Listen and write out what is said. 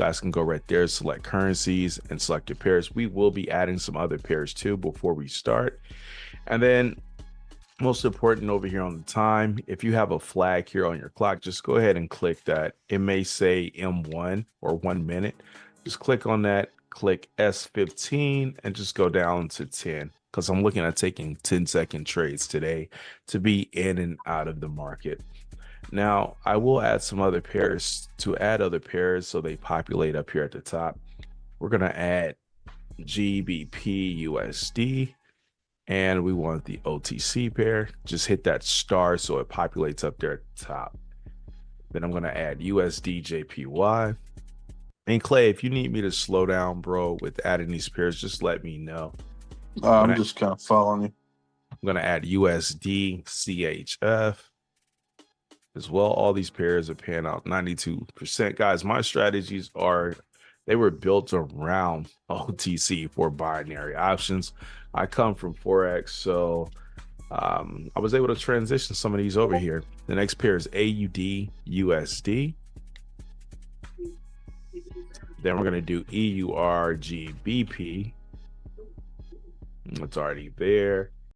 guys can go right there, select currencies and select your pairs. We will be adding some other pairs too before we start. And then most important over here on the time, if you have a flag here on your clock, just go ahead and click that. It may say M1 or 1 minute. Just click on that, click S15 and just go down to 10 because I'm looking at taking 10-second trades today to be in and out of the market. Now, I will add some other pairs to add other pairs so they populate up here at the top. We're going to add GBP USD and we want the OTC pair. Just hit that star so it populates up there at the top. Then I'm going to add USD JPY. And Clay, if you need me to slow down, bro, with adding these pairs, just let me know. I'm just kind of following you. I'm going to add USD CHF as well. All these pairs are paying out 92%. Guys, my strategies they were built around OTC for binary options. I come from Forex, so I was able to transition some of these over here. The next pair is AUD USD. Then we're going to do EUR GBP. It's already there.